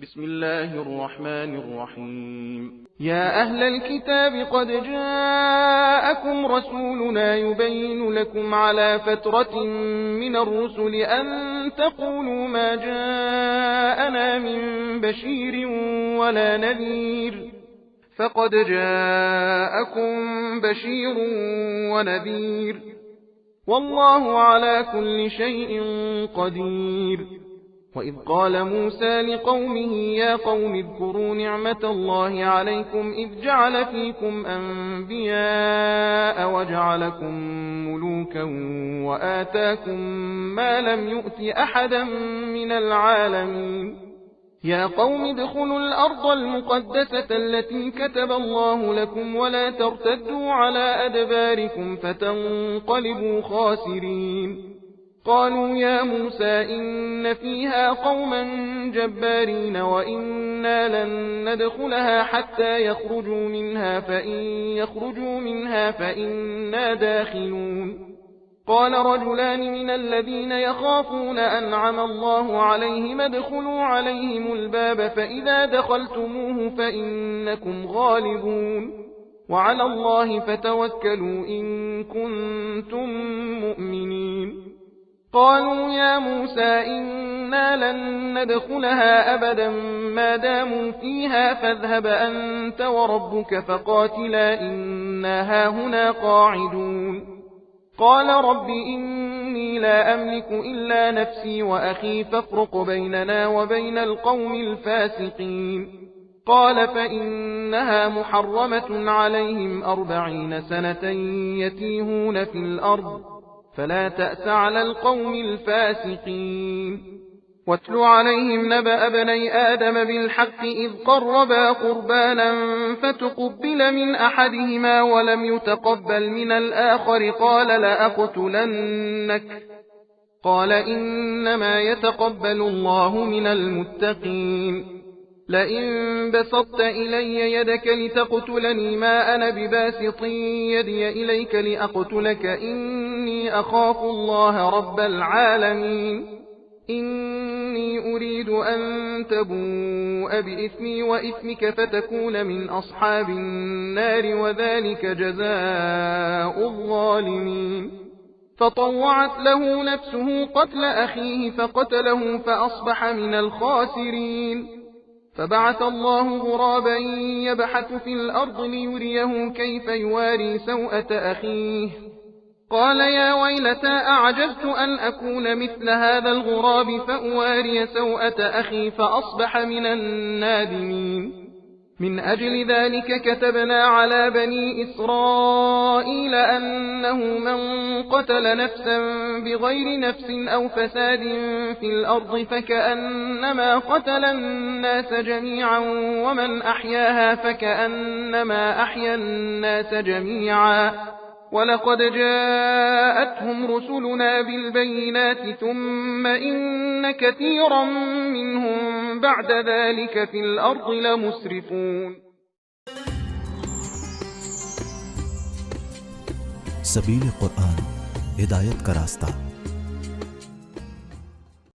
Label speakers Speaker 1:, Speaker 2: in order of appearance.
Speaker 1: بسم الله الرحمن الرحيم. يا أهل الكتاب قد جاءكم رسولنا يبين لكم على فترة من الرسل أن تقولوا ما جاءنا من بشير ولا نذير، فقد جاءكم بشير ونذير، والله على كل شيء قدير. وإذ قال موسى لقومه يا قوم اذكروا نعمة الله عليكم إذ جعل فيكم أنبياء وجعلكم ملوكا وآتاكم ما لم يؤت أحدا من العالمين. يا قوم ادخلوا الأرض المقدسة التي كتب الله لكم ولا ترتدوا على أدباركم فتنقلبوا خاسرين. قالوا يا موسى إن فيها قوما جبارين وإنا لن ندخلها حتى يخرجوا منها فإن يخرجوا منها فإنا داخلون. قال رجلان من الذين يخافون أنعم الله عليهم ادخلوا عليهم الباب فإذا دخلتموه فإنكم غالبون، وعلى الله فتوكلوا إن كنتم مؤمنين. قالوا يا موسى إنا لن ندخلها أبدا ما داموا فيها فاذهب أنت وربك فقاتلا إنا هاهنا قاعدون. قال رب إني لا أملك إلا نفسي وأخي فافرق بيننا وبين القوم الفاسقين. قال فإنها محرمة عليهم 40 سنة يتيهون في الأرض فلا تأس على القوم الفاسقين. واتل عليهم نبأ بني آدم بالحق إذ قربا قربانا فتقبل من أحدهما ولم يتقبل من الآخر قال لأقتلنك، قال إنما يتقبل الله من المتقين. لئن بسطت إلي يدك لتقتلني ما أنا بباسط يدي إليك لأقتلك إني أخاف الله رب العالمين. إني أريد أن تبوء بإثمي وإثمك فتكون من أصحاب النار وذلك جزاء الظالمين. فطوعت له نفسه قتل أخيه فقتله فأصبح من الخاسرين. فبعث الله غرابا يبحث في الأرض ليريه كيف يواري سوءة أخيه. قال يا ويلتى أعجزت أن أكون مثل هذا الغراب فأواري سوءة أخي فأصبح من النادمين. من أجل ذلك كتبنا على بني إسرائيل أنه من قتل نفسا بغير نفس أو فساد في الأرض فكأنما قتل الناس جميعا ومن أحياها فكأنما أحيا الناس جميعا. ولقد جاءتهم رسلنا بالبينات ثم إن كثيرا منهم بعد ذلك في الأرض لمسرفون.
Speaker 2: सबील कुरान हिदायत का रास्ता।